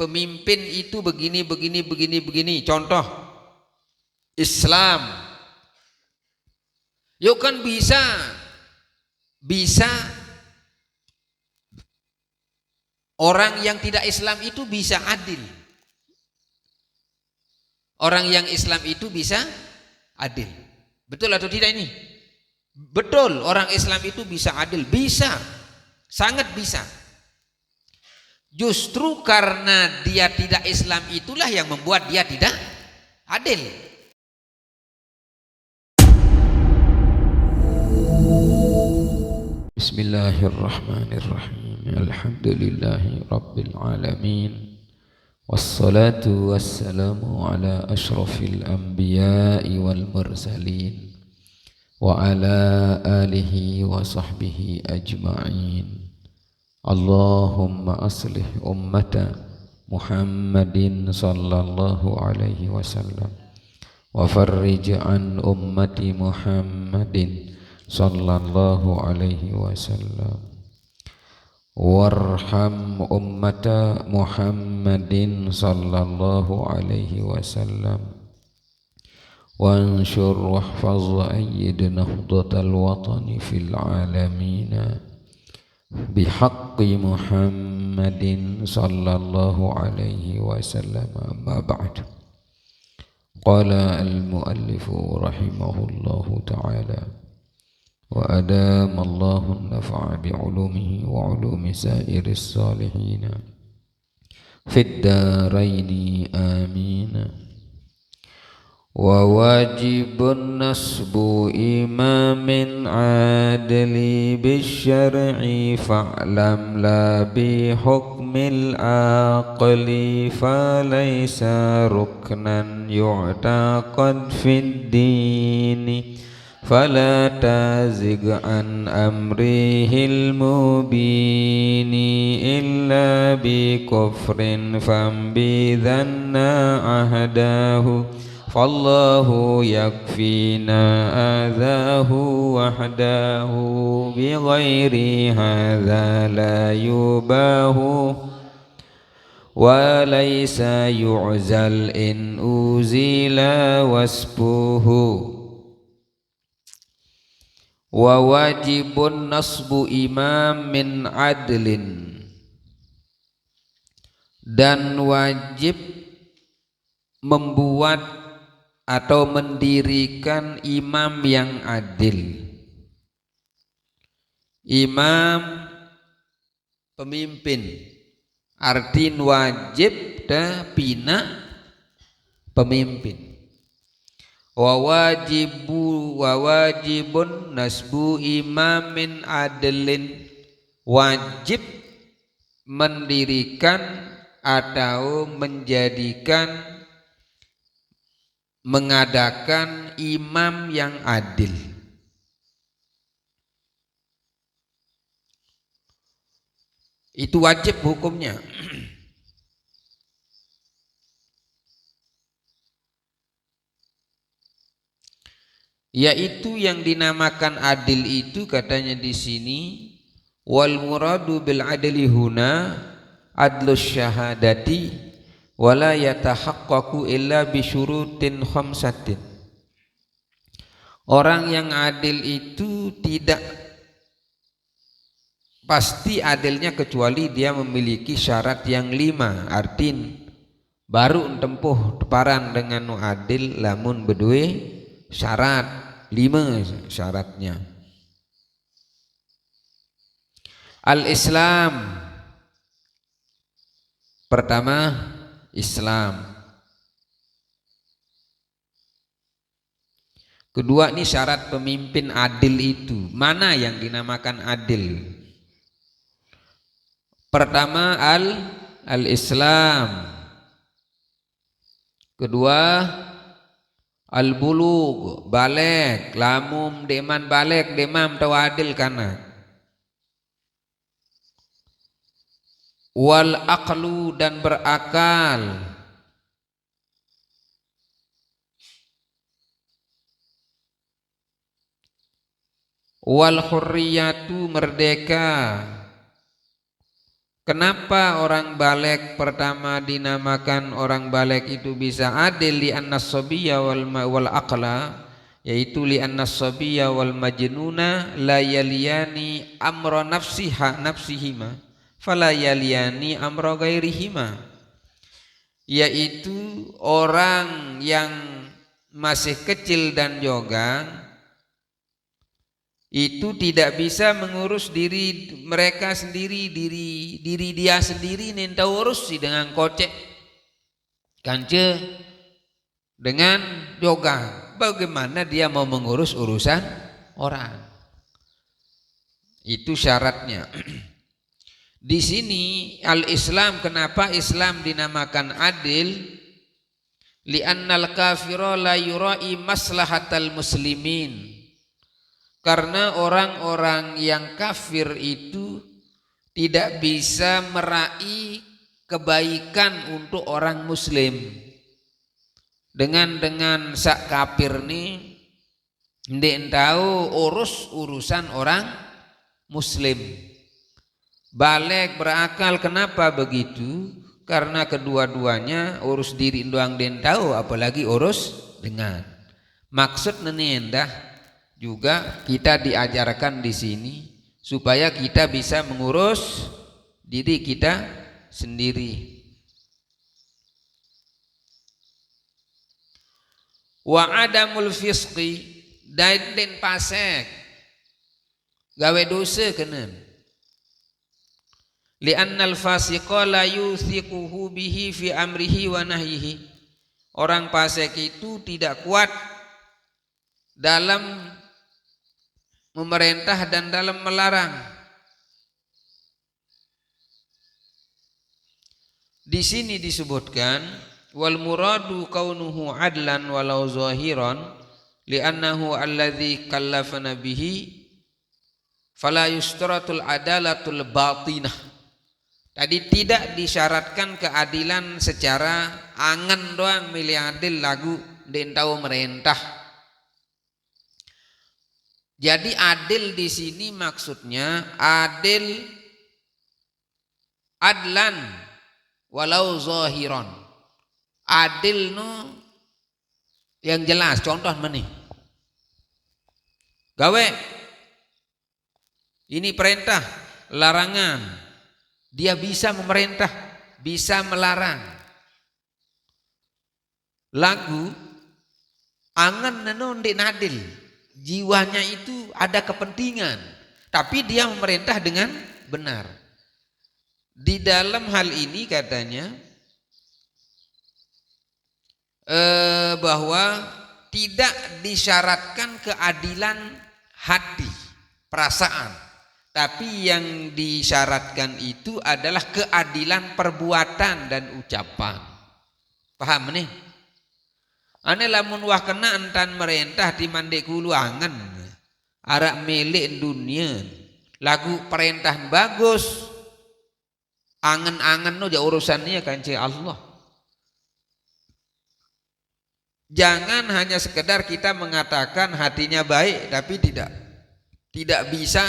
pemimpin itu begini. Contoh Islam. Yuk kan bisa orang yang tidak Islam itu bisa adil. Orang yang Islam itu bisa adil. Betul atau tidak ini? Betul, orang Islam itu bisa adil, bisa. Sangat bisa. Justru karena dia tidak Islam itulah yang membuat dia tidak adil. Bismillahirrahmanirrahim. Alhamdulillahi rabbil alamin. Wassalatu wassalamu ala ashrafil anbiya'i wal mursalin wa ala alihi wa sahbihi ajma'in. Allahumma aslih ummata Muhammadin sallallahu alaihi wasallam wa farrij an ummati Muhammadin sallallahu alaihi wasallam warham ummata Muhammadin sallallahu alaihi wasallam wanshur wahfaz ayyid nahdatal watani fil alamina bihaqqi Muhammadin sallallahu alaihi wasallam. Amma ba'd. Qala al-muallifu rahimahullahu ta'ala wa adama Allahu nafa'a bi'ulumihi wa 'ulumi sa'iris salihin fid daraini amin. Wa wajibun nasbu imamin adli bisyar'i fa'lam la bi hukmil aqli falaysa ruknan yu'taqad fid dini fala tazig an amrihil mubini illa bi kufrin fambidhanna ahdahu fallahu yakfina adhahu wahdahu bi ghairi hadha la yubahu wa laysa yu'zal in uzila wasbuhu. Wa wajibun nasbu imam min adlin, dan wajib membuat atau mendirikan imam yang adil. Imam pemimpin, artin wajib da pina pemimpin. Wa wajibun nasbu imamin adlin, wajib mendirikan atau mengadakan imam yang adil. Itu wajib hukumnya. Yaitu yang dinamakan adil itu katanya di sini, wal muradu bil adli huna adlus syahadati wala yatahaqqaqu illa bi syurutin khamsatin. Orang yang adil itu tidak pasti adilnya kecuali dia memiliki syarat yang 5. Artin baru tempuh deparan dengan adil lamun bedue syarat 5 syaratnya. Al-Islam, pertama Islam. Kedua, ini syarat pemimpin adil itu. Mana yang dinamakan adil? Pertama al-Islam. Kedua al-bulugh, balik, lamum deman balik, demam tawadil kana. Wal aqlu, dan berakal. Wal hurriyatu, merdeka. Kenapa orang balik pertama dinamakan orang balik itu bisa adil? Li annas sabiyya wal aqla, yaitu li annas sabiyya wal majnuna la yaliyani amra nafsihima fala yaliyani amra ghairihima, yaitu orang yang masih kecil dan jogang itu tidak bisa mengurus diri mereka sendiri, diri dia sendiri nenta urus sih dengan kocek kance dengan jogang. Bagaimana dia mau mengurus urusan orang? Itu syaratnya. Di sini al-Islam, kenapa Islam dinamakan adil? Li'annal kafira la yura'i maslahatal muslimin. Karena orang-orang yang kafir itu tidak bisa meraih kebaikan untuk orang muslim. Dengan sak kafir nih ndek tahu urusan orang muslim. Balik berakal, kenapa begitu? Karena kedua-duanya urus diri doang den tahu, apalagi urus dengan. Maksud nenendah juga kita diajarkan di sini supaya kita bisa mengurus diri kita sendiri. Wa adamul fisqi, dan pasek gawe dosa kenen. Li'annal fasiqa la yuthiquhu bihi fi amrihi wa nahyihi. Orang fasik itu tidak kuat dalam memerintah dan dalam melarang. Di sini disebutkan wal muradu kaunuhu adlan walau zahiran li'annahu alladzi kallafana bihi fala yustaratul adalatul batinah. Tadi tidak disyaratkan keadilan secara angan doang, milih adil lagu den tahu merintah. Jadi adil di sini maksudnya adil adlan walau zahiran. Adil no yang jelas, contoh mana? Gawe ini perintah, larangan. Dia bisa memerintah, bisa melarang. Lagu angan neno ndek nadil. Jiwanya itu ada kepentingan, tapi dia memerintah dengan benar. Di dalam hal ini katanya bahwa tidak disyaratkan keadilan hati, perasaan, tapi yang disyaratkan itu adalah keadilan perbuatan dan ucapan. Paham nih? Ane lamun wah kena entan merintah di mandek kulu angan arak milik dunia lagu perintah bagus angan-angan no ja urusannya kanci Allah. Jangan hanya sekedar kita mengatakan hatinya baik tapi tidak bisa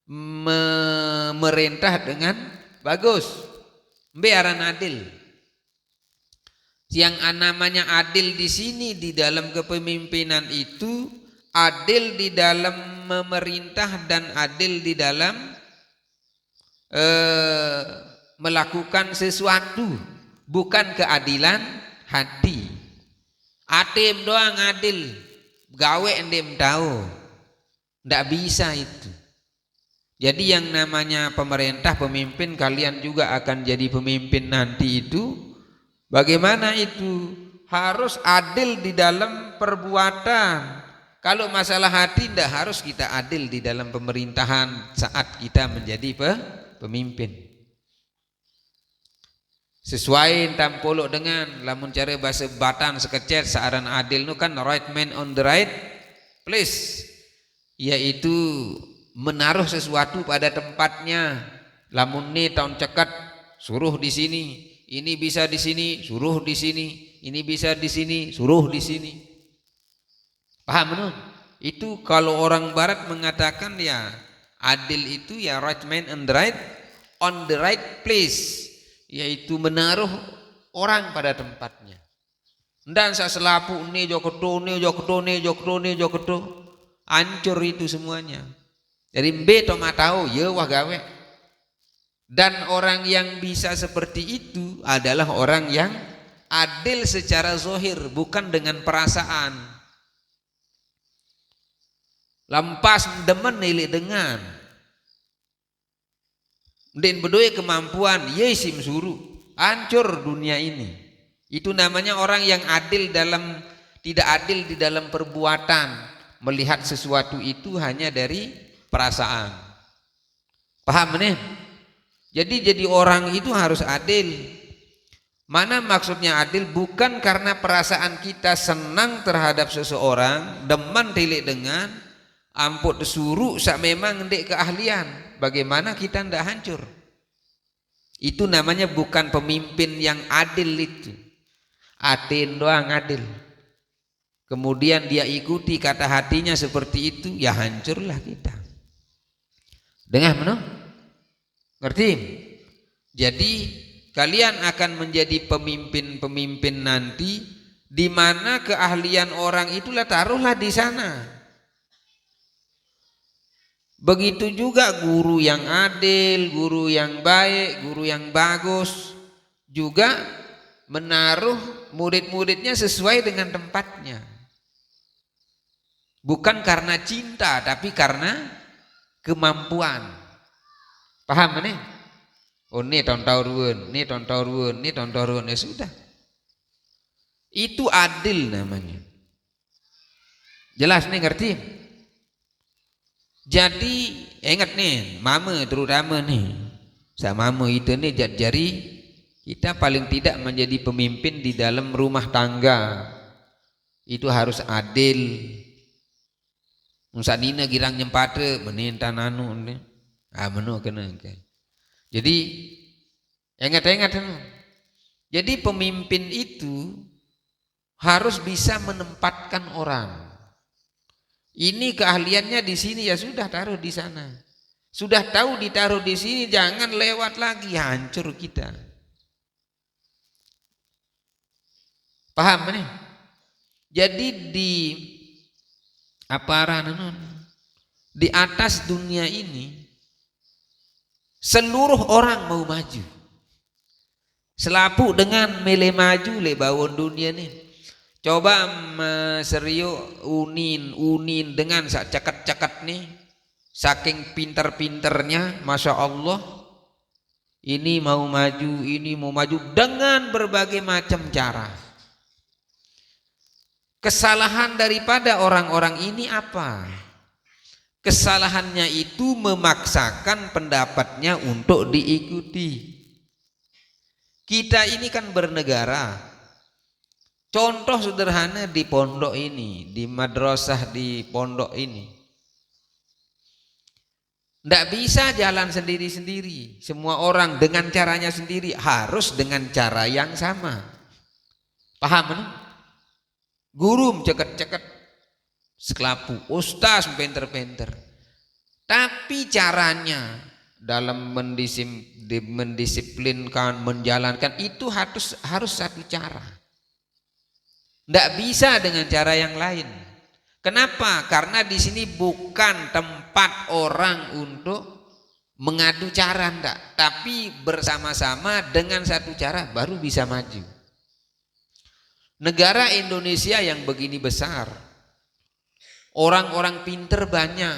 memerintah dengan bagus. Biaran adil. Yang namanya adil di sini di dalam kepemimpinan itu adil di dalam memerintah dan adil di dalam melakukan sesuatu, bukan keadilan hati. Atim doang adil, gawe endem tahu, ndak bisa itu. Jadi yang namanya pemerintah, pemimpin, kalian juga akan jadi pemimpin nanti itu. Bagaimana itu? Harus adil di dalam perbuatan. Kalau masalah hati tidak harus kita adil di dalam pemerintahan saat kita menjadi pemimpin. Sesuai tampolok dengan lamun cara bahasa Batan sekecet searan adil nu kan right man on the right place, yaitu menaruh sesuatu pada tempatnya. Lamun ni tahun cekat suruh di sini. Ini bisa di sini, suruh di sini. Ini bisa di sini, suruh di sini. Paham no? Itu kalau orang barat mengatakan ya adil itu ya right man and right on the right place, yaitu menaruh orang pada tempatnya. Dan saya selapu ne jokoto hancur itu semuanya. Jadi mbe to matau ye wah gawe. Dan orang yang bisa seperti itu adalah orang yang adil secara zahir, bukan dengan perasaan. Lampas demen nilik dengan den bedoe kemampuan yesim suruh hancur dunia ini. Itu namanya orang yang tidak adil di dalam perbuatan, melihat sesuatu itu hanya dari perasaan. Paham nih? Jadi orang itu harus adil. Mana maksudnya adil? Bukan karena perasaan kita senang terhadap seseorang, demen tilik dengan, amput suruh sak memang ndek keahlian. Bagaimana kita ndak hancur? Itu namanya bukan pemimpin yang adil itu. Atin doang adil. Kemudian dia ikuti kata hatinya seperti itu, ya hancurlah kita. Dengar mana? Ngerti? Jadi kalian akan menjadi pemimpin-pemimpin nanti, di mana keahlian orang itulah taruhlah di sana. Begitu juga guru yang adil, guru yang baik, guru yang bagus juga menaruh murid-muridnya sesuai dengan tempatnya. Bukan karena cinta, tapi karena kemampuan. Paham nih? Oh ini tonton ruwen, ya sudah. Itu adil namanya. Jelas nih, ngerti? Jadi ingat nih, mama terutama nih, sama mama itu nih jari kita paling tidak menjadi pemimpin di dalam rumah tangga. Itu harus adil. Musanina girang nyempate menintan anu nih. Menu kena. Jadi ingat. Jadi pemimpin itu harus bisa menempatkan orang. Ini keahliannya di sini, ya sudah taruh di sana. Sudah tahu ditaruh di sini, jangan lewat lagi, hancur kita. Paham nih? Jadi di atas dunia ini seluruh orang mau maju. Selapu dengan mele maju le bawon dunia nih. Coba serio unin dengan sak cakat nih, saking pinter-pinternya, masya Allah, ini mau maju dengan berbagai macam cara. Kesalahan daripada orang-orang ini apa? Kesalahannya itu memaksakan pendapatnya untuk diikuti. Kita ini kan bernegara. Contoh sederhana di pondok ini, di madrasah di pondok ini. Tidak bisa jalan sendiri-sendiri. Semua orang dengan caranya sendiri, harus dengan cara yang sama. Paham? Guru ceket-ceket sekelapu, ustaz penter-penter. Tapi caranya dalam mendisiplinkan, menjalankan itu harus satu cara. Tidak bisa dengan cara yang lain. Kenapa? Karena di sini bukan tempat orang untuk mengadu cara, enggak. Tapi bersama-sama dengan satu cara baru bisa maju. Negara Indonesia yang begini besar, orang-orang pinter banyak.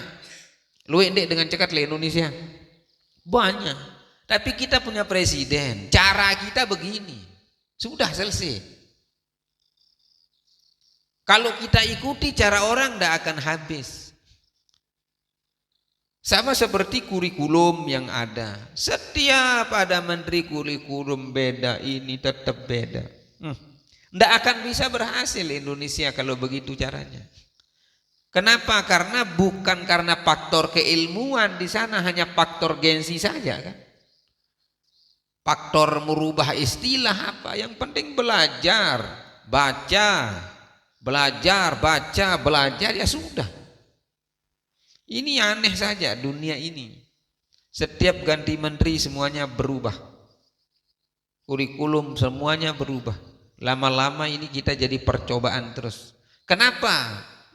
Lu endek dengan cekat le Indonesia banyak. Tapi kita punya presiden, cara kita begini, sudah selesai. Kalau kita ikuti cara orang tidak akan habis. Sama seperti kurikulum yang ada. Setiap ada menteri kurikulum beda, ini tetap beda. Tidak akan bisa berhasil Indonesia kalau begitu caranya. Kenapa? Karena bukan karena faktor keilmuan di sana, hanya faktor gengsi saja kan. Faktor merubah istilah apa? Yang penting belajar, belajar ya sudah. Ini aneh saja dunia ini. Setiap ganti menteri semuanya berubah. Kurikulum semuanya berubah. Lama-lama ini kita jadi percobaan terus. Kenapa?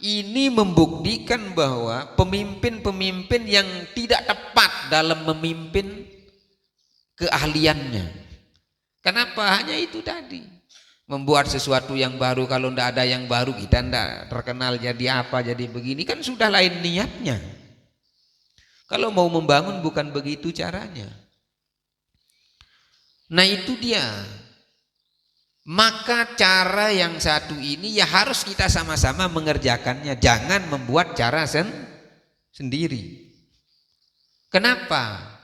Ini membuktikan bahwa pemimpin-pemimpin yang tidak tepat dalam memimpin keahliannya. Kenapa? Hanya itu tadi. Membuat sesuatu yang baru, kalau tidak ada yang baru kita tidak terkenal jadi apa, jadi begini, kan sudah lain niatnya. Kalau mau membangun bukan begitu caranya. Nah itu dia. Maka cara yang satu ini ya harus kita sama-sama mengerjakannya. Jangan membuat cara sendiri. Kenapa?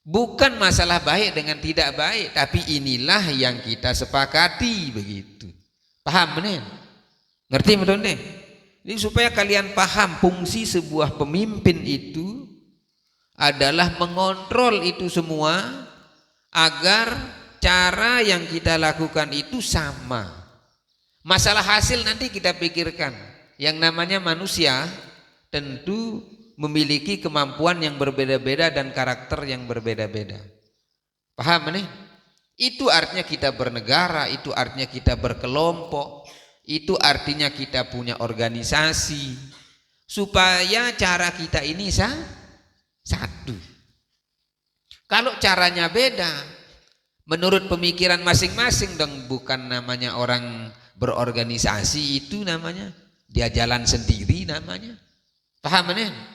Bukan masalah baik dengan tidak baik, tapi inilah yang kita sepakati begitu. Paham benar? Ngerti betul nih? Jadi supaya kalian paham fungsi sebuah pemimpin itu adalah mengontrol itu semua agar cara yang kita lakukan itu sama. Masalah hasil nanti kita pikirkan. Yang namanya manusia tentu memiliki kemampuan yang berbeda-beda dan karakter yang berbeda-beda. Paham nih? Itu artinya kita bernegara, itu artinya kita berkelompok, itu artinya kita punya organisasi, supaya cara kita ini satu. Kalau caranya beda, menurut pemikiran masing-masing dong, bukan namanya orang berorganisasi, itu namanya dia jalan sendiri namanya. Paham nih?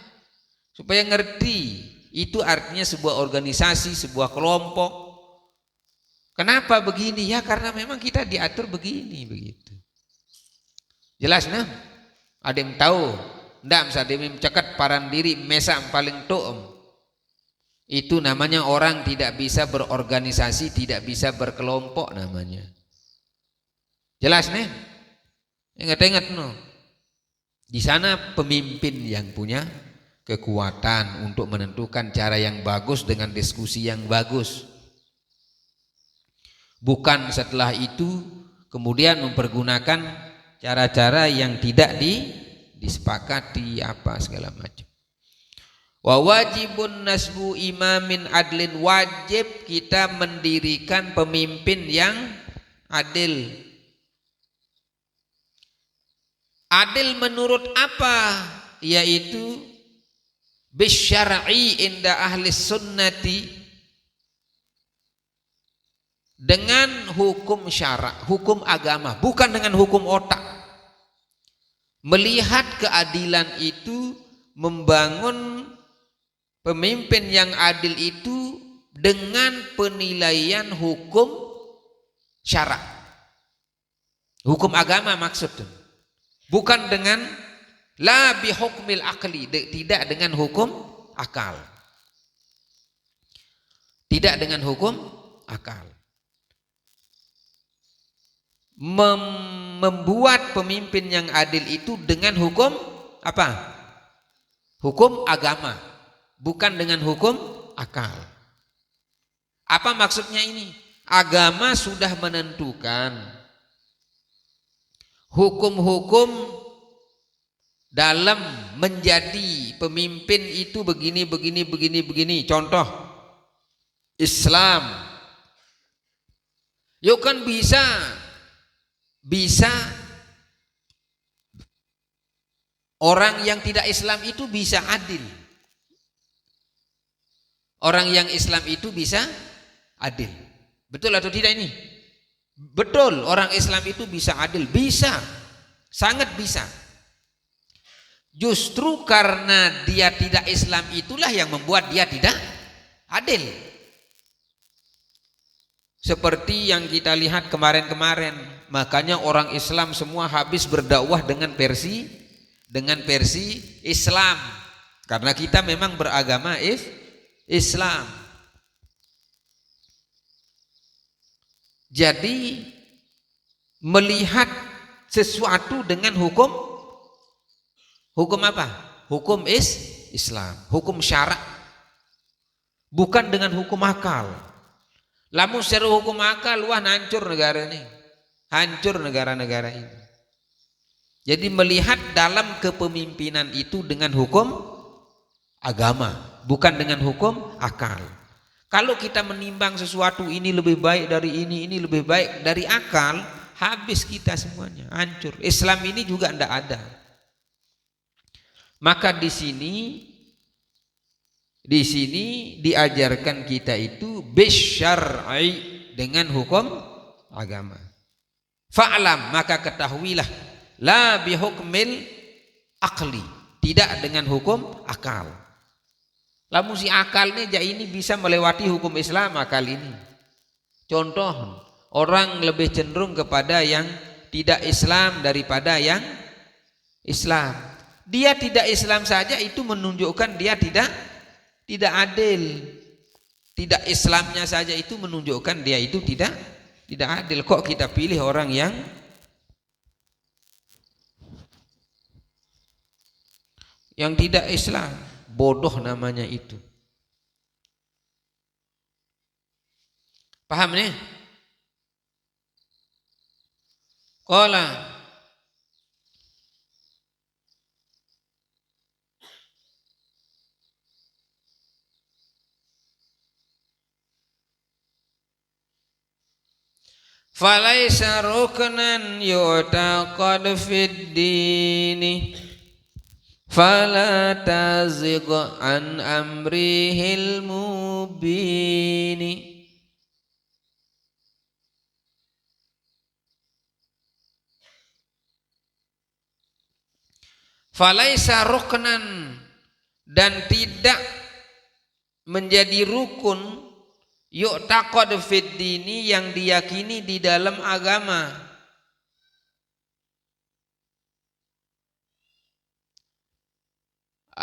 Supaya ngerti, itu artinya sebuah organisasi, sebuah kelompok. Kenapa begini? Ya karena memang kita diatur begini begitu. Jelas nah? Ada yang tahu? Ndak bisa cekat paran diri mesam paling toom. Itu namanya orang tidak bisa berorganisasi, tidak bisa berkelompok namanya. Jelas nih? Ingat-ingat no. Di sana pemimpin yang punya kekuatan untuk menentukan cara yang bagus dengan diskusi yang bagus. Bukan setelah itu kemudian mempergunakan cara-cara yang tidak disepakati apa segala macam. Wa wajibun nasbu imamin adlin, wajib kita mendirikan pemimpin yang adil. Adil menurut apa? Yaitu bisyar'i inda ahli sunnati, dengan hukum syara', hukum agama, bukan dengan hukum otak. Melihat keadilan itu, membangun pemimpin yang adil itu dengan penilaian hukum syara', hukum agama maksudnya, bukan dengan la bihukmil akli, tidak dengan hukum akal. Tidak dengan hukum akal. Membuat pemimpin yang adil itu dengan hukum apa? Hukum agama, bukan dengan hukum akal. Apa maksudnya ini? Agama sudah menentukan hukum-hukum dalam menjadi pemimpin itu begini. Contoh Islam. Yuk kan bisa orang yang tidak Islam itu bisa adil. Orang yang Islam itu bisa adil. Betul atau tidak ini? Betul, orang Islam itu bisa adil, bisa. Sangat bisa. Justru karena dia tidak Islam itulah yang membuat dia tidak adil. Seperti yang kita lihat kemarin-kemarin, makanya orang Islam semua habis berdakwah dengan versi Islam. Karena kita memang beragama Islam. Jadi melihat sesuatu dengan hukum apa? Hukum Islam, hukum syara', bukan dengan hukum akal. Lamun secara hukum akal, wah hancur negara ini, hancur negara-negara ini. Jadi melihat dalam kepemimpinan itu dengan hukum agama. bukan dengan hukum akal. Kalau kita menimbang sesuatu ini lebih baik dari ini lebih baik dari akal, habis kita semuanya, hancur. Islam ini juga tidak ada. Maka di sini diajarkan kita itu bisyar'i, dengan hukum agama. Fa'lam, maka ketahuilah, la bihukmil akli, tidak dengan hukum akal. Lamun si akal ini bisa melewati hukum Islam akal ini. Contoh, orang lebih cenderung kepada yang tidak Islam daripada yang Islam. Dia tidak Islam saja itu menunjukkan dia tidak adil. Tidak Islamnya saja itu menunjukkan dia itu tidak adil. Kok kita pilih orang yang tidak Islam? Bodoh namanya itu. Paham nih? Qala falaisa ruknan yu'taqad fid dini fala tazigh an amrihil mubini. Falaisa ruknan, dan tidak menjadi rukun, yu'taqad fid dini, yang diyakini di dalam agama.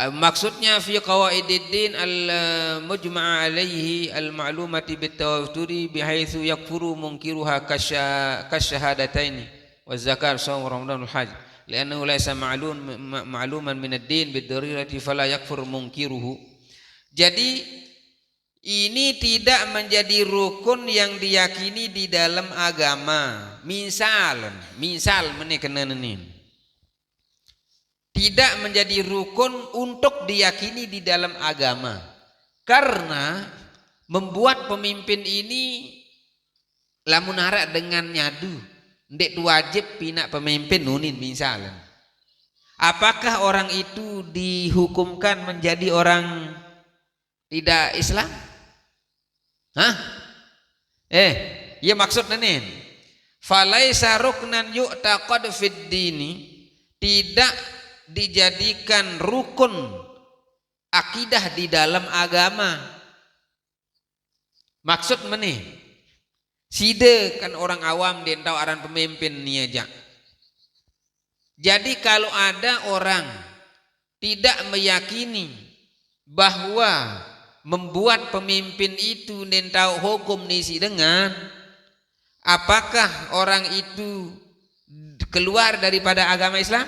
Maksudnya fi qawaididdin al-mujma'a alaihi al-ma'lumati bit-tawaturi bihaitsu yakfuru munkiruha kasyahadataini wa zakar shaum ramadanul hajj li'annahu laysa ma'luman min ad-din bid-darirati fala yakfur munkiruhu. Jadi ini tidak menjadi rukun yang diyakini di dalam agama. Misal menekenanin, tidak menjadi rukun untuk diyakini di dalam agama, karena membuat pemimpin ini lamun harak dengan nyadu ndek wajib pinak pemimpin nunin. Misalnya, apakah orang itu dihukumkan menjadi orang tidak Islam? Ya maksudnya nih, falaisa ruknan yu'taqad fid dini, tidak dijadikan rukun akidah di dalam agama. Maksud meneh, side kan orang awam dia tahu aran pemimpin ni aja. Jadi kalau ada orang tidak meyakini bahwa membuat pemimpin itu dan tahu hukum nisi dengan, apakah orang itu keluar daripada agama Islam?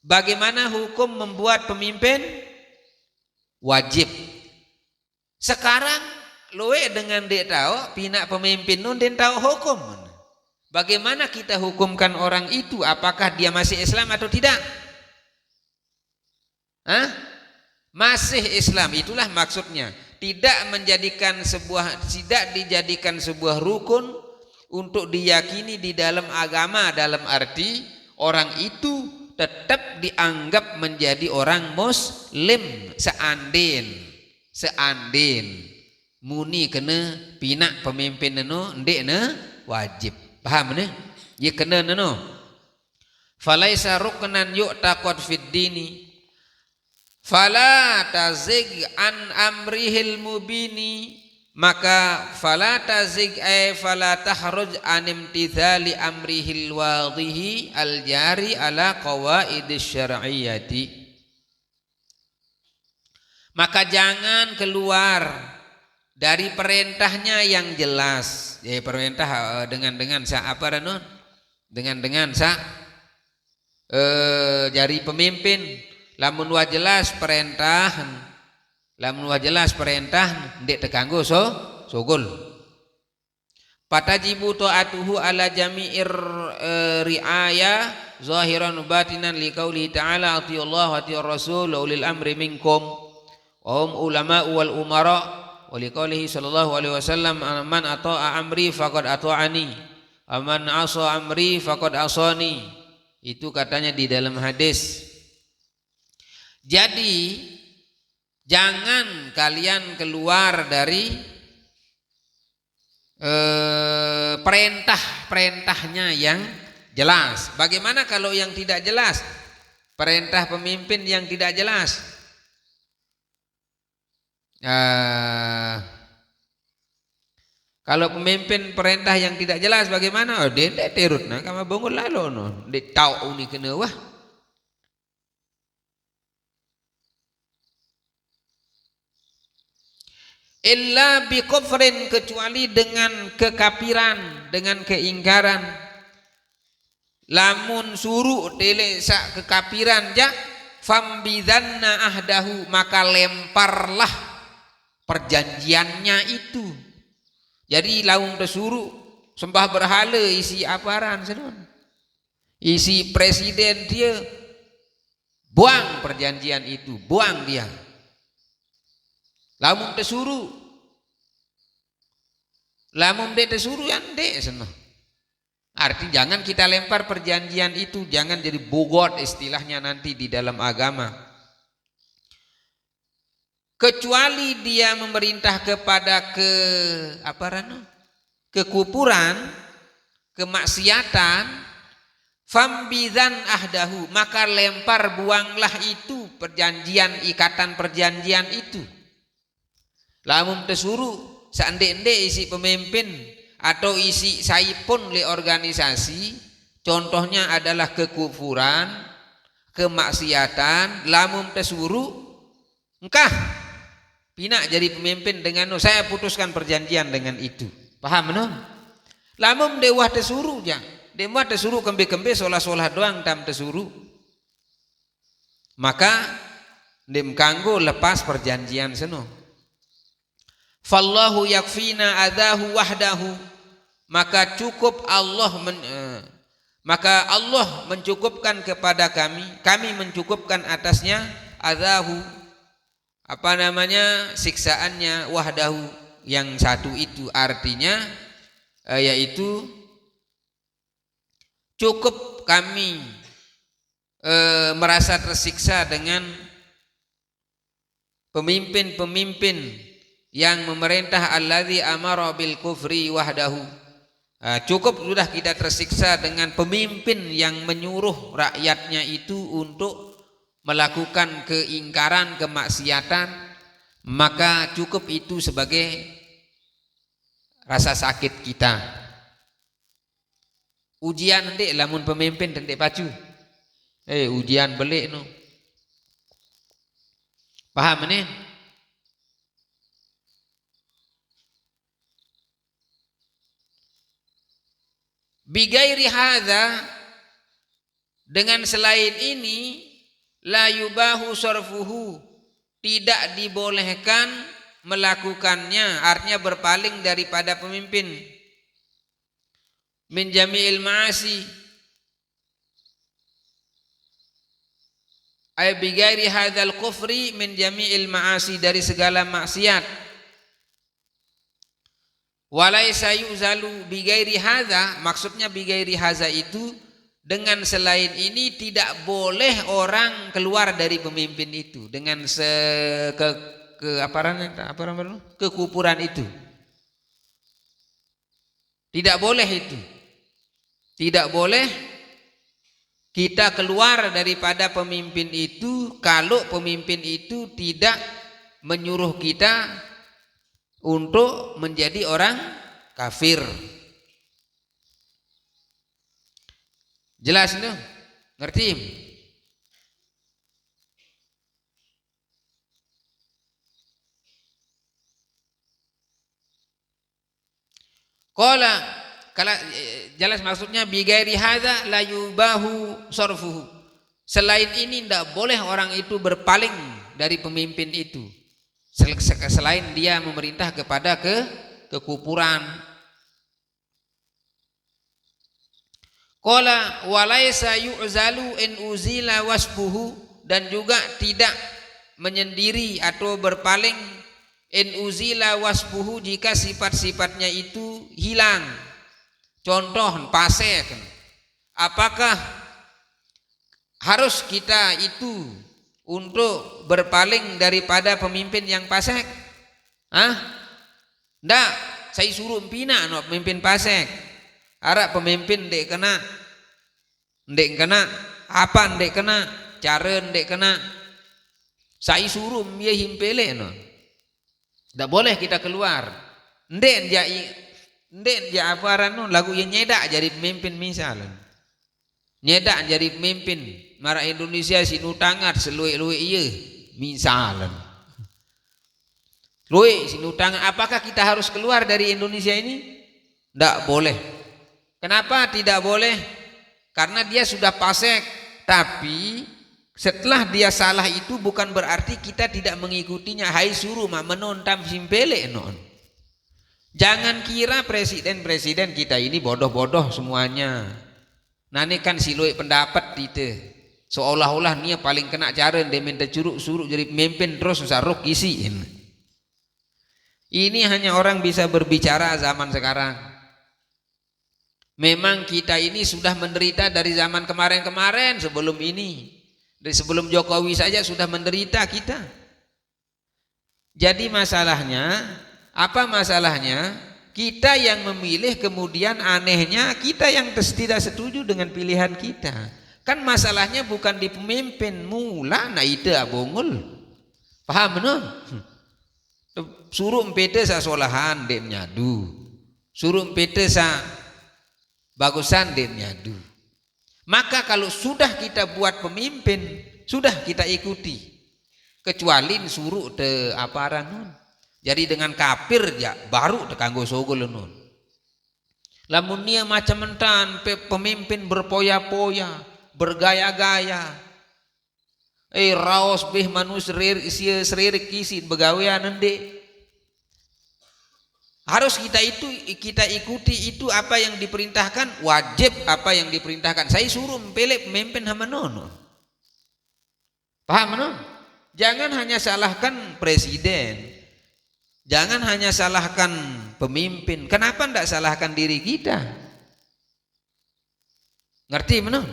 Bagaimana hukum membuat pemimpin wajib? Sekarang loe dengan dia tahu pinak pemimpin nun dan tahu hukum. Bagaimana kita hukumkan orang itu? Apakah dia masih Islam atau tidak? Masih Islam, itulah maksudnya. Tidak dijadikan sebuah rukun untuk diyakini di dalam agama, dalam arti orang itu tetap dianggap menjadi orang muslim seandin muni kena pinak pemimpin neno ndek ne wajib. Paham ne? Ye kena neno. Falaisa ruknan yu'taqad fid dini fala tazig an amrihil mubini, maka fala tazig fala tahruj an imtithali amrihil wadhihi al jari ala qawaidis syar'iyyati, maka jangan keluar dari perintahnya yang jelas. Perintah dengan sa apa non? Dengan sa jari pemimpin. Lamun wa jelas perintah ndek tekanggo sogol. Patajibu ta'atuhu ala jami'ir ri'aya zahiran batinan liqauli ta'ala atiyullah wa atiyur rasul wa ulil amri minkum wa hum ulama wal umara wa liqaulihi sallallahu alaihi wasallam man ata'a amri faqad ata'ani wa man asa amri faqad asani. Itu katanya di dalam hadis. Jadi jangan kalian keluar dari perintah-perintahnya yang jelas. Bagaimana kalau yang tidak jelas? Perintah pemimpin yang tidak jelas. Kalau pemimpin perintah yang tidak jelas bagaimana? Oh, dia terut nah kama bongol lalu no. Dia tahu ni kena wah. Illa bi kufrin, kecuali dengan kekafiran, dengan keingkaran. Lamun suruh telesa kekafiran ja fambidanna ahdahu, maka lemparlah perjanjiannya itu. Jadi lamun tersuruh sembah berhala isi aparan sedon. Isi presiden dia buang perjanjian itu, buang dia. Lamun tersuruh, lamun dia tersuruh yang dek senang. Arti jangan kita lempar perjanjian itu, jangan jadi bogot istilahnya nanti di dalam agama. Kecuali dia memerintah kepada kekufuran, kemaksiatan, fambidan ahdahu, maka lempar buanglah itu perjanjian, ikatan perjanjian itu. Lamun tersuruh seandainya isi pemimpin atau isi saipun li organisasi, contohnya adalah kekufuran, kemaksiatan, lamun tersuruh engkah pinak jadi pemimpin dengan saya putuskan perjanjian dengan itu. Paham no? Lamun dewa tersuruh ya, dewa tersuruh kembe-kembe solah-solah doang tam tersuruh. Maka dem kanggo lepas perjanjian seno. Fallahu yakfina adahu wahdahu, maka cukup maka Allah mencukupkan kepada kami mencukupkan atasnya adahu, siksaannya, wahdahu yang satu itu, artinya yaitu cukup kami merasa tersiksa dengan pemimpin-pemimpin yang memerintah alladzi amara bil kufri wahdahu. Cukup sudah kita tersiksa dengan pemimpin yang menyuruh rakyatnya itu untuk melakukan keingkaran, kemaksiatan, maka cukup itu sebagai rasa sakit kita. Ujian nanti lamun pemimpin nanti pacu. Ujian belik no. Paham ni? Bigairi hadza, dengan selain ini, la yubahu sarfuhu, tidak dibolehkan melakukannya, artinya berpaling daripada pemimpin. Min jami'il ma'asi, ay bigairi hadzal kufri min jami'il ma'asi, dari segala maksiat. Walaisa yuzalu bigairi hadza, maksudnya bigairi hadza itu dengan selain ini tidak boleh orang keluar dari pemimpin itu dengan kekufuran itu. Tidak boleh itu. Tidak boleh kita keluar daripada pemimpin itu kalau pemimpin itu tidak menyuruh kita untuk menjadi orang kafir. Jelas itu? Ngerti? Qala, kalau jelas maksudnya bigairi hadza la yubahu sarfuhu. Selain ini tidak boleh orang itu berpaling dari pemimpin itu. Selain dia memerintah kepada kekufuran. Qala walaysa yu'zalu in uzila wasbuhu, dan juga tidak menyendiri atau berpaling in uzila wasbuhu jika sifat-sifatnya itu hilang. Contoh pasek, apakah harus kita itu untuk berpaling daripada pemimpin yang fasik? Ndak, saya suruh pina no pemimpin fasik. Arab pemimpin ndek kena apa ndek kena cara ndek kena. Saya suruh dia himpele no. Ndak boleh kita keluar. Ndek dia aparan no lagu yang nyedak jadi pemimpin misalnya. Nyedak jadi pemimpin mara Indonesia sinu tangat seluik-luik iya misalnya. Luik sinu tangat, apakah kita harus keluar dari Indonesia ini? Ndak boleh. Kenapa tidak boleh? Karena dia sudah fasik. Tapi setelah dia salah itu bukan berarti kita tidak mengikutinya. Hai suruh mak menontam simpele non. Jangan kira presiden kita ini bodoh-bodoh semuanya. Nani kan siloi pendapat itu seolah-olah dia paling kena cara dia minta suruh jadi pemimpin terus saruk isiin. Ini hanya orang bisa berbicara zaman sekarang. Memang kita ini sudah menderita dari zaman kemarin-kemarin sebelum ini. Dari sebelum Jokowi saja sudah menderita kita. Jadi masalahnya, apa masalahnya? Kita yang memilih, kemudian anehnya kita yang tidak setuju dengan pilihan kita. Kan masalahnya bukan di pemimpin mula na itu abongul. Paham non? Suruh mpete sa solahan dem nyadu. Suruh mpete sa bagusan dem nyadu. Maka kalau sudah kita buat pemimpin, sudah kita ikuti. Kecuali suruh te aparan non. Jadi dengan kafir ya baru tekanggo sogol nun. Lamun nia macam mentan pemimpin berpoya-poya, bergaya-gaya. Raos beh manus serir kisin begawean ende. Harus kita ikuti itu apa yang diperintahkan, wajib apa yang diperintahkan. Saya suruh mempelek pemimpin hamanono. Paham non? Jangan hanya salahkan presiden. Jangan hanya salahkan pemimpin. Kenapa tidak salahkan diri kita? Ngerti benar?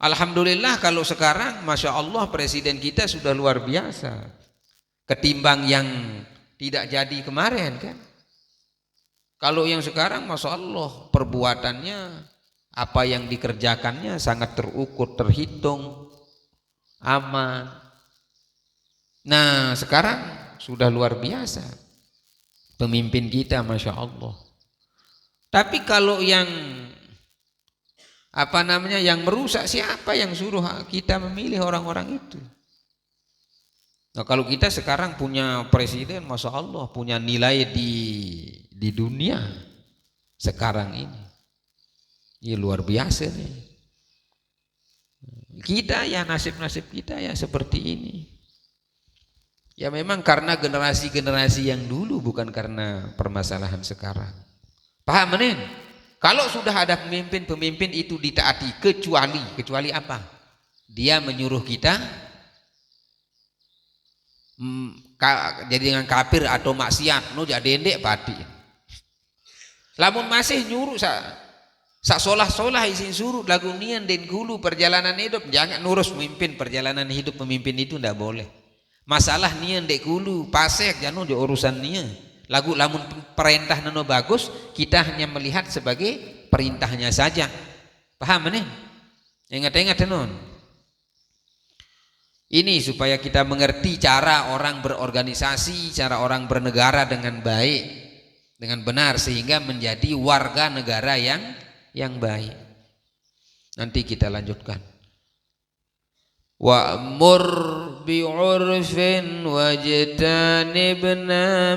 Alhamdulillah kalau sekarang Masya Allah presiden kita sudah luar biasa. Ketimbang yang tidak jadi kemarin kan. Kalau yang sekarang Masya Allah perbuatannya, apa yang dikerjakannya sangat terukur, terhitung, aman. Nah sekarang sudah luar biasa pemimpin kita Masya Allah. Tapi kalau yang apa namanya yang merusak, siapa yang suruh kita memilih orang-orang itu? Nah kalau kita sekarang punya presiden Masya Allah, punya nilai di dunia sekarang ini, ya luar biasa nih. Kita ya nasib-nasib kita ya seperti ini. Ya memang karena generasi-generasi yang dulu, bukan karena permasalahan sekarang. Paham men? Kalau sudah ada pemimpin itu ditaati, kecuali apa? Dia menyuruh kita jadi dengan kafir atau maksiat, no jadi endek pati. Lamun masih nyuruh sak solah-solah isin suruh lagu nian den gulu perjalanan hidup, jangan nurus pemimpin. Perjalanan hidup pemimpin itu ndak boleh. Masalah nian dek gulu pasek jangan di urusan nian. Lagu lamun perintah nano bagus, kita hanya melihat sebagai perintahnya saja. Paham nih? Ingat-ingat non. Ini supaya kita mengerti cara orang berorganisasi, cara orang bernegara dengan baik, dengan benar, sehingga menjadi warga negara yang baik. Nanti kita lanjutkan. Wa'mur bi'urfin wajtanibna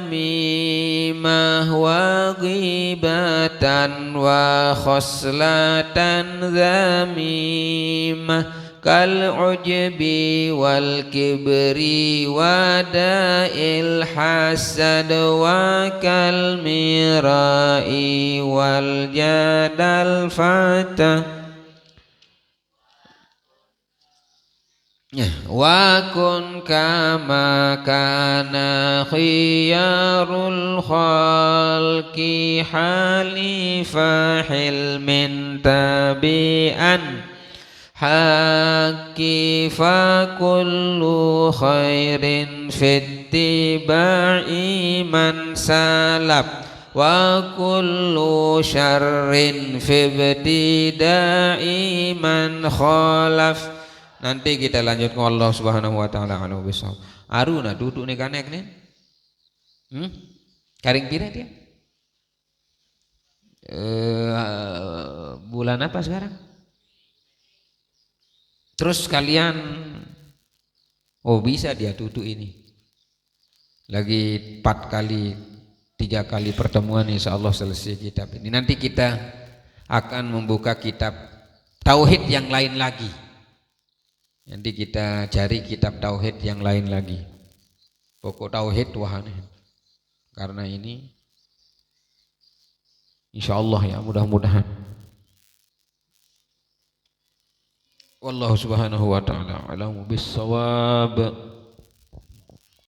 mimah wa ghibatan wa khoslatan zamimah kal ujbi wal kibri wa da'il hasad wa kal mirai والجدل فتى وكن كما كان خيار الخلق حليف حلم تبيئا حق فكل خير في اتباع من سلف وكل شر في ابتداء من خالف. Nanti kita lanjut ke Allah Subhanahu wa taala a'lam bishawab. Aruna duduk nih kanek nih. Karing pira dia? Bulan apa sekarang? Terus kalian bisa dia duduk ini. Lagi 4 kali 3 kali pertemuan insyaallah selesai kitab ini. Nanti kita akan membuka kitab tauhid yang lain lagi. Nanti kita cari kitab tauhid yang lain lagi. Pokok tauhid wahane. Karena ini insyaallah ya mudah-mudahan. Wallahu subhanahu wa ta'ala a'lamu bis-shawab.